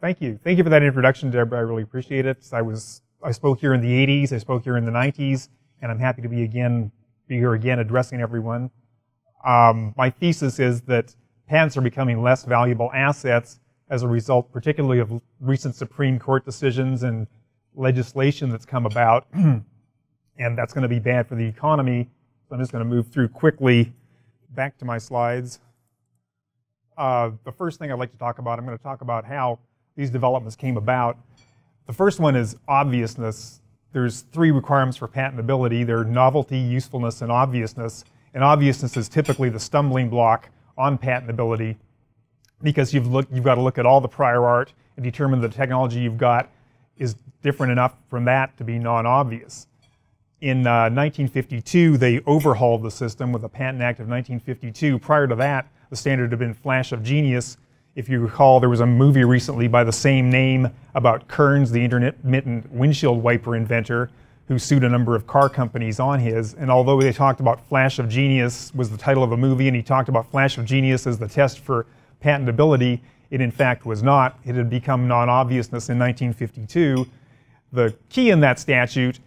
Thank you. Thank you for that introduction, Deborah. I really appreciate it. I spoke here in the 80s, I spoke here in the 90s, and I'm happy to be here again addressing everyone. My thesis is that patents are becoming less valuable assets as a result, particularly of recent Supreme Court decisions and legislation that's come about, and that's going to be bad for the economy. So I'm just going to move through quickly back to my slides. The first thing I'd like to talk about, I'm going to talk about how these developments came about. The first one is obviousness. There's three requirements for patentability. They're novelty, usefulness, and obviousness. And obviousness is typically the stumbling block on patentability because you've got to look at all the prior art and determine the technology you've got is different enough from that to be non-obvious. In 1952, they overhauled the system with the Patent Act of 1952. Prior to that, the standard had been flash of genius. If you recall, there was a movie recently by the same name about Kearns, the intermittent windshield wiper inventor, who sued a number of car companies on his. And although they talked about flash of genius was the title of a movie, and he talked about flash of genius as the test for patentability, it in fact was not. It had become non-obviousness in 1952. The key in that statute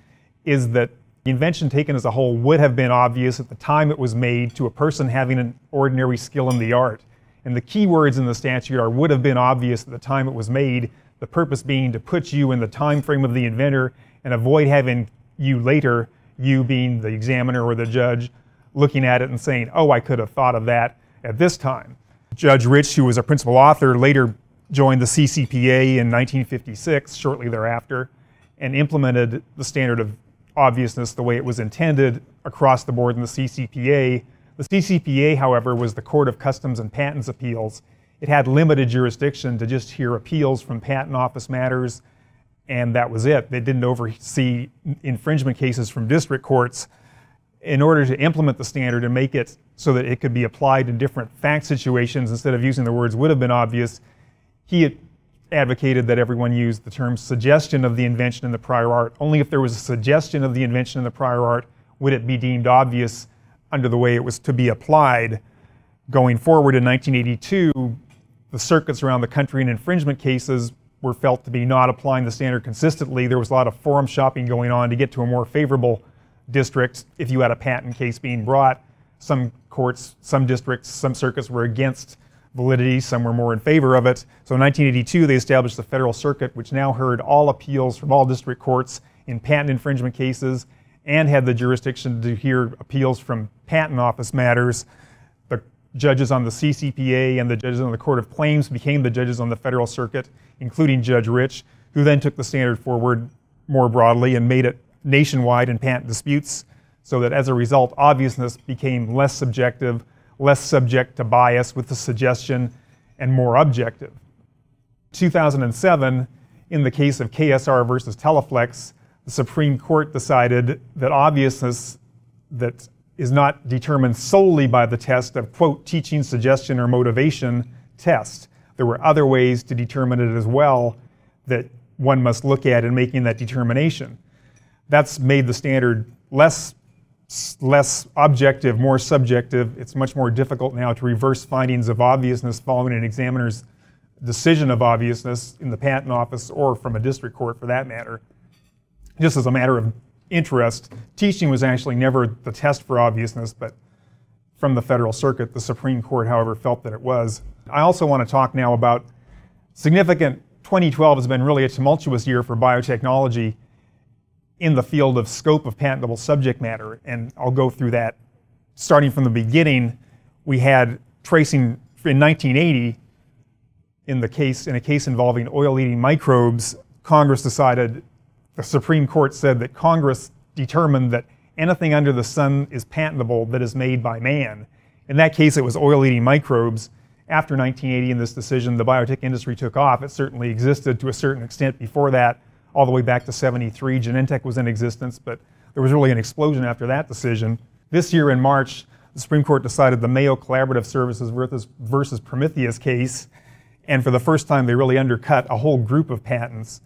is that the invention taken as a whole would have been obvious at the time it was made to a person having an ordinary skill in the art. And the key words in the statute are would have been obvious at the time it was made, the purpose being to put you in the time frame of the inventor and avoid having you later, you being the examiner or the judge, looking at it and saying, oh, I could have thought of that at this time. Judge Rich, who was a principal author, later joined the CCPA in 1956, shortly thereafter, and implemented the standard of obviousness the way it was intended across the board in the CCPA. The CCPA, however, was the Court of Customs and Patents Appeals. It had limited jurisdiction to just hear appeals from patent office matters, and that was it. They didn't oversee infringement cases from district courts. In order to implement the standard and make it so that it could be applied in different fact situations, instead of using the words would have been obvious, he advocated that everyone use the term suggestion of the invention in the prior art. Only if there was a suggestion of the invention in the prior art would it be deemed obvious under the way it was to be applied. Going forward in 1982, the circuits around the country in infringement cases were felt to be not applying the standard consistently. There was a lot of forum shopping going on to get to a more favorable district if you had a patent case being brought. Some courts, some districts, some circuits were against validity, some were more in favor of it. So in 1982, they established the Federal Circuit, which now heard all appeals from all district courts in patent infringement cases and had the jurisdiction to hear appeals from patent office matters. The judges on the CCPA and the judges on the Court of Claims became the judges on the Federal Circuit, including Judge Rich, who then took the standard forward more broadly and made it nationwide in patent disputes, so that as a result, obviousness became less subjective, less subject to bias with the suggestion, and more objective. 2007, in the case of KSR versus Teleflex, the Supreme Court decided that obviousness that is not determined solely by the test of, quote, teaching, suggestion, or motivation test. There were other ways to determine it as well that one must look at in making that determination. That's made the standard less objective, more subjective. It's much more difficult now to reverse findings of obviousness following an examiner's decision of obviousness in the patent office or from a district court for that matter. Just as a matter of interest, teaching was actually never the test for obviousness, but from the Federal Circuit, the Supreme Court, however, felt that it was. I also want to talk now about 2012 has been really a tumultuous year for biotechnology in the field of scope of patentable subject matter, and I'll go through that. Starting from the beginning, we had tracing in 1980, in a case involving oil-eating microbes, Congress decided, the Supreme Court said that Congress determined that anything under the sun is patentable that is made by man. In that case, it was oil-eating microbes. After 1980 in this decision, the biotech industry took off. It certainly existed to a certain extent before that, all the way back to '73. Genentech was in existence, but there was really an explosion after that decision. This year in March, the Supreme Court decided the Mayo Collaborative Services versus Prometheus case, and for the first time they really undercut a whole group of patents.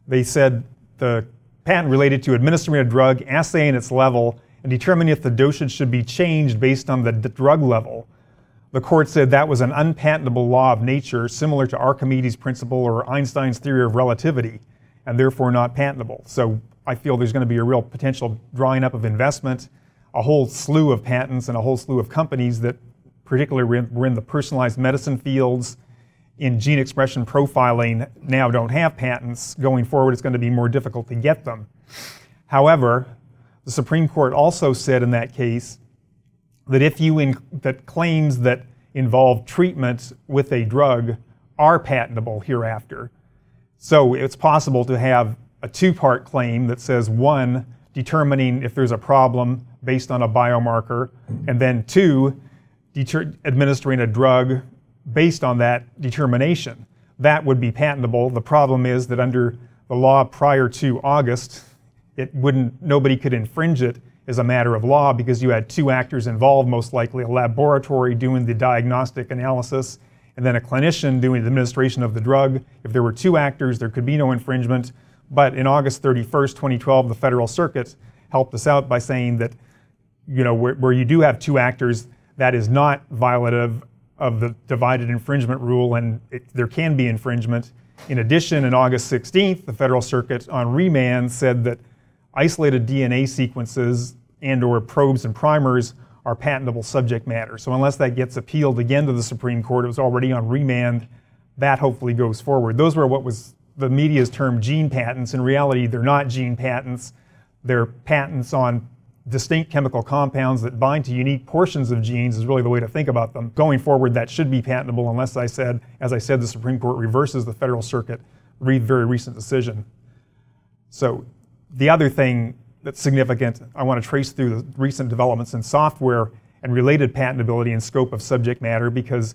They said the patent related to administering a drug, assaying its level, and determining if the dosage should be changed based on the drug level The court said that was an unpatentable law of nature, similar to Archimedes' principle or Einstein's theory of relativity, and therefore not patentable. So I feel there's going to be a real potential drawing up of investment, a whole slew of patents and a whole slew of companies that particularly were in the personalized medicine fields, in gene expression profiling, now don't have patents. Going forward, it's going to be more difficult to get them. However, the Supreme Court also said in that case that that claims that involve treatment with a drug are patentable hereafter. So it's possible to have a two-part claim that says, one, determining if there's a problem based on a biomarker, and then two, administering a drug based on that determination. That would be patentable. The problem is that under the law prior to August, nobody could infringe it as a matter of law because you had two actors involved, most likely a laboratory doing the diagnostic analysis and then a clinician doing the administration of the drug. If there were two actors, there could be no infringement. But in August 31st, 2012, the Federal Circuit helped us out by saying that, where you do have two actors, that is not violative of the divided infringement rule, and there can be infringement. In addition, on August 16th, the Federal Circuit on remand said that isolated DNA sequences and/or probes and primers are patentable subject matter. So unless that gets appealed again to the Supreme Court, it was already on remand, that hopefully goes forward. Those were what was the media's term gene patents. In reality, they're not gene patents. They're patents on distinct chemical compounds that bind to unique portions of genes is really the way to think about them. Going forward, that should be patentable unless as I said, the Supreme Court reverses the Federal Circuit very recent decision. So the other thing that's significant, I want to trace through the recent developments in software and related patentability and scope of subject matter, because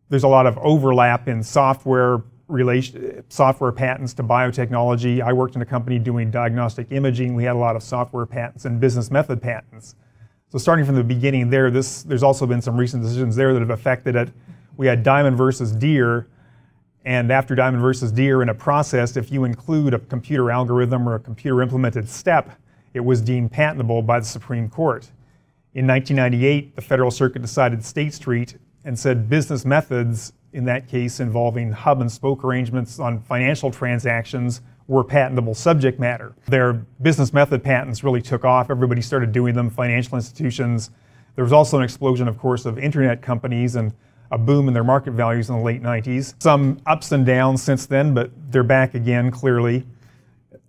there's a lot of overlap in software patents to biotechnology. I worked in a company doing diagnostic imaging. We had a lot of software patents and business method patents. So starting from the beginning there's also been some recent decisions there that have affected it. We had Diamond versus Deere, and after Diamond versus Deere in a process, if you include a computer algorithm or a computer implemented step, it was deemed patentable by the Supreme Court. In 1998, the Federal Circuit decided State Street and said business methods, in that case involving hub and spoke arrangements on financial transactions, were patentable subject matter. Their business method patents really took off. Everybody started doing them, financial institutions. There was also an explosion, of course, of internet companies and a boom in their market values in the late 90s. Some ups and downs since then, but they're back again, clearly.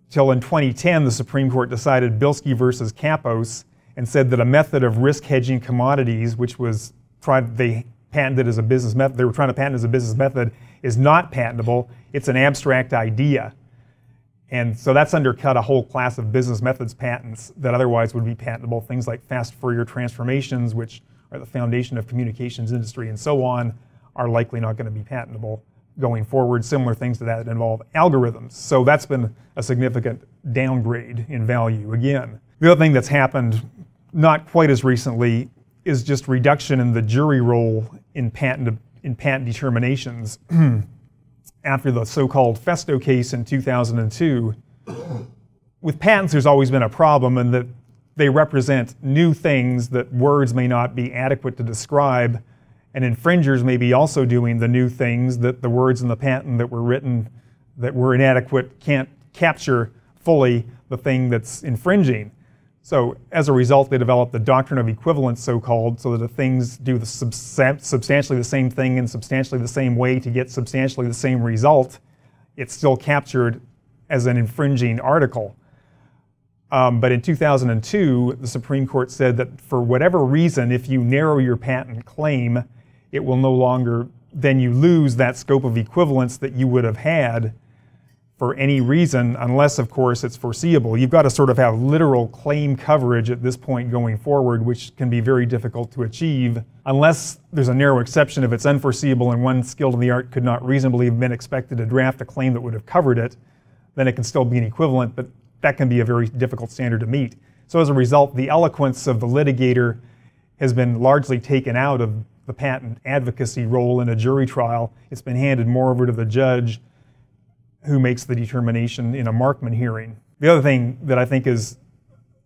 Till in 2010, the Supreme Court decided Bilski versus Kapos and said that a method of risk hedging commodities, which was they patented as a business method, they were trying to patent as a business method, is not patentable. It's an abstract idea. And so that's undercut a whole class of business methods patents that otherwise would be patentable. Things like fast Fourier transformations, which are the foundation of communications industry and so on, are likely not going to be patentable going forward. Similar things to that involve algorithms. So that's been a significant downgrade in value again. The other thing that's happened not quite as recently is just reduction in the jury role in patent determinations. After the so-called Festo case in 2002, with patents there's always been a problem in that they represent new things that words may not be adequate to describe, and infringers may be also doing the new things that the words in the patent that were written that were inadequate can't capture fully the thing that's infringing. So as a result, they developed the doctrine of equivalence, so-called, so that the things do substantially the same thing in substantially the same way to get substantially the same result. It's still captured as an infringing article. But in 2002, the Supreme Court said that for whatever reason, if you narrow your patent claim, it will no longer, then you lose that scope of equivalence that you would have had for any reason, unless, of course, it's foreseeable. You've got to sort of have literal claim coverage at this point going forward, which can be very difficult to achieve, unless there's a narrow exception if it's unforeseeable and one skilled in the art could not reasonably have been expected to draft a claim that would have covered it, then it can still be an equivalent, but that can be a very difficult standard to meet. So as a result, the eloquence of the litigator has been largely taken out of the patent advocacy role in a jury trial. It's been handed more over to the judge who makes the determination in a Markman hearing. The other thing that I think is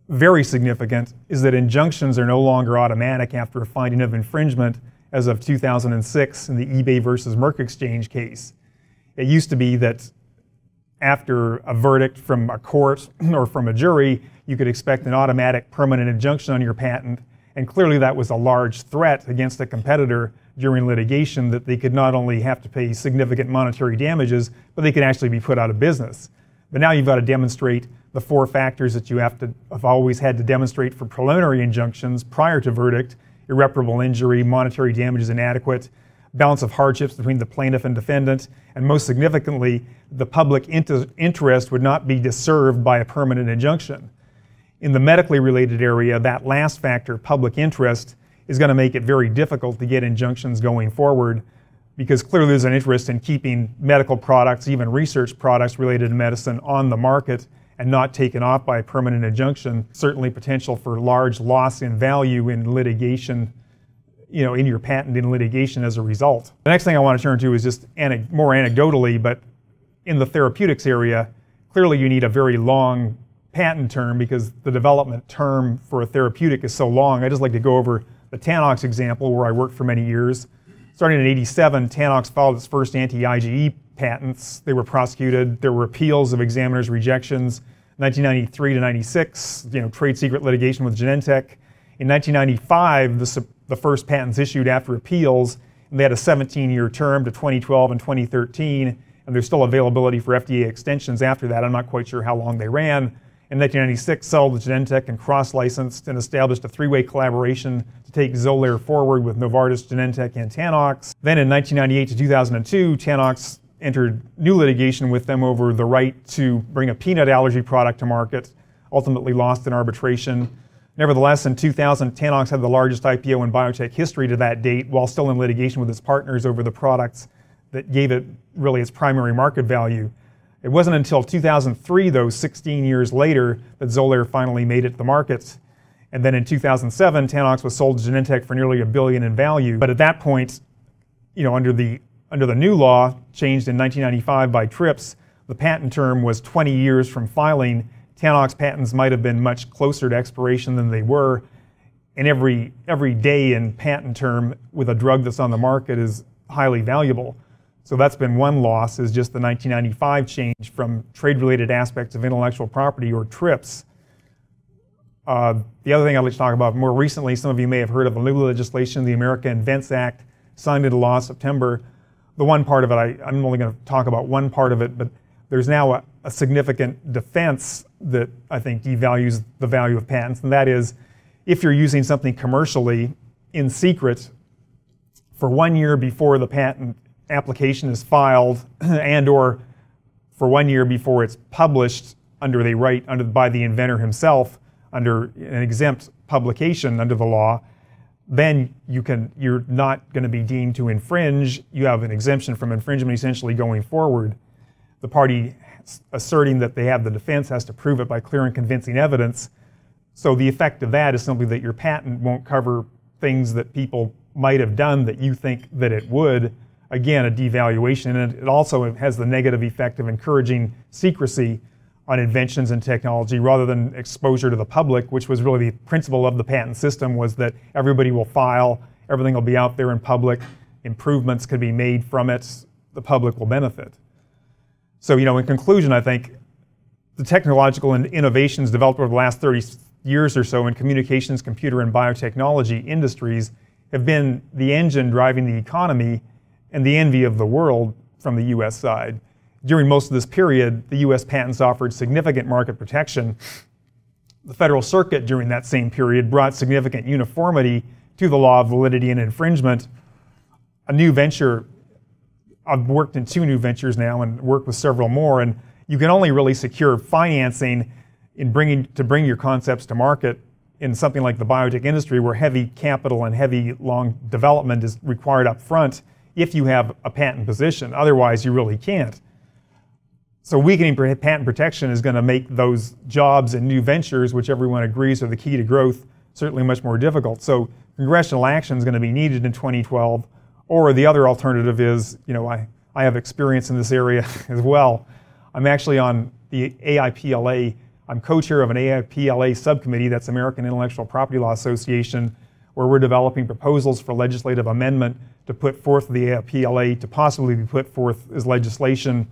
very significant is that injunctions are no longer automatic after a finding of infringement as of 2006 in the eBay versus Merck exchange case. It used to be that after a verdict from a court or from a jury, you could expect an automatic permanent injunction on your patent, and clearly that was a large threat against a competitor during litigation, that they could not only have to pay significant monetary damages, but they could actually be put out of business. But now you've got to demonstrate the 4 factors that you have always had to demonstrate for preliminary injunctions prior to verdict: irreparable injury, monetary damages inadequate, balance of hardships between the plaintiff and defendant, and most significantly, the public interest would not be disturbed by a permanent injunction. In the medically related area, that last factor, public interest, is going to make it very difficult to get injunctions going forward, because clearly there's an interest in keeping medical products, even research products related to medicine, on the market and not taken off by a permanent injunction. Certainly potential for large loss in value in litigation, in your patent in litigation as a result. The next thing I want to turn to is just more anecdotally, but in the therapeutics area, clearly you need a very long patent term because the development term for a therapeutic is so long. I just like to go over the Tanox example where I worked for many years. Starting in '87, Tanox filed its first anti-IgE patents. They were prosecuted. There were appeals of examiners' rejections. 1993 to 96, trade secret litigation with Genentech. In 1995, the first patents issued after appeals, and they had a 17-year term to 2012 and 2013, and there's still availability for FDA extensions after that. I'm not quite sure how long they ran. In 1996, sold to Genentech and cross-licensed and established a 3-way collaboration to take Xolair forward with Novartis, Genentech, and Tanox. Then in 1998 to 2002, Tanox entered new litigation with them over the right to bring a peanut allergy product to market, ultimately lost in arbitration. Nevertheless, in 2000, Tanox had the largest IPO in biotech history to that date, while still in litigation with its partners over the products that gave it really its primary market value. It wasn't until 2003, though, 16 years later, that Xolair finally made it to the market. And then in 2007, Tanox was sold to Genentech for nearly $1 billion in value. But at that point, under the new law, changed in 1995 by TRIPS, the patent term was 20 years from filing. Tanox patents might have been much closer to expiration than they were. And every day in patent term with a drug that's on the market is highly valuable. So that's been one loss, is just the 1995 change from trade-related aspects of intellectual property, or TRIPS. The other thing I'd like to talk about more recently, some of you may have heard of the new legislation, the America Invents Act, signed into law September. The one part of it, I'm only going to talk about one part of it, but there's now a significant defense that I think devalues the value of patents, and that is if you're using something commercially in secret for 1 year before the patent application is filed and or for 1 year before it's published under the right by the inventor himself under an exempt publication under the law, then you're not going to be deemed to infringe. You have an exemption from infringement essentially going forward. The party asserting that they have the defense has to prove it by clear and convincing evidence. So the effect of that is simply that your patent won't cover things that people might have done that you think that it would. Again, a devaluation, and it also has the negative effect of encouraging secrecy on inventions and technology rather than exposure to the public, which was really the principle of the patent system, was that everybody will file, everything will be out there in public, improvements could be made from it, the public will benefit. So, in conclusion, I think the technological innovations developed over the last 30 years or so in communications, computer, and biotechnology industries have been the engine driving the economy and the envy of the world from the U.S. side. During most of this period, the U.S. patents offered significant market protection. The Federal Circuit during that same period brought significant uniformity to the law of validity and infringement. A new venture, I've worked in 2 new ventures now and worked with several more, and you can only really secure financing to bring your concepts to market in something like the biotech industry, where heavy capital and heavy long development is required up front if you have a patent position. Otherwise, you really can't. So weakening patent protection is going to make those jobs and new ventures, which everyone agrees are the key to growth, certainly much more difficult. So congressional action is going to be needed in 2012. Or the other alternative is, I have experience in this area as well. I'm actually on the AIPLA. I'm co-chair of an AIPLA subcommittee, that's American Intellectual Property Law Association, where we're developing proposals for legislative amendment to put forth the APLA to possibly be put forth as legislation.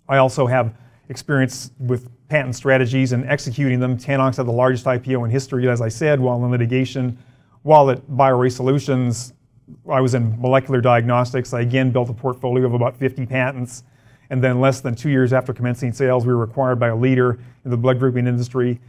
I also have experience with patent strategies and executing them. Tanox had the largest IPO in history, as I said, while in litigation. While at BioRay Solutions, I was in molecular diagnostics. I again built a portfolio of about 50 patents. And then less than 2 years after commencing sales, we were acquired by a leader in the blood grouping industry.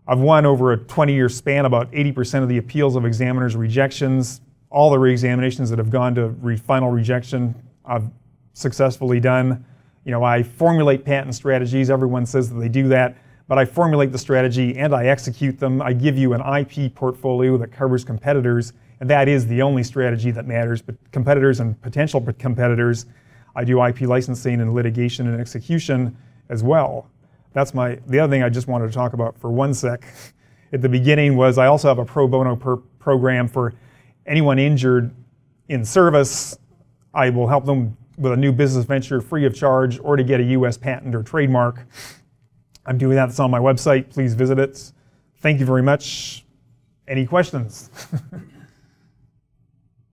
I've won over a 20-year span about 80% of the appeals of examiners' rejections. All the re-examinations that have gone to final rejection, I've successfully done. You know, I formulate patent strategies. Everyone says that they do that, but I formulate the strategy and I execute them. I give you an IP portfolio that covers competitors, and that is the only strategy that matters. But competitors and potential competitors, I do IP licensing and litigation and execution as well. That's the other thing I just wanted to talk about for 1 sec. At the beginning was I also have a pro bono program for anyone injured in service. I will help them with a new business venture free of charge or to get a US patent or trademark. I'm doing that. It's on my website. Please visit it. Thank you very much. Any questions?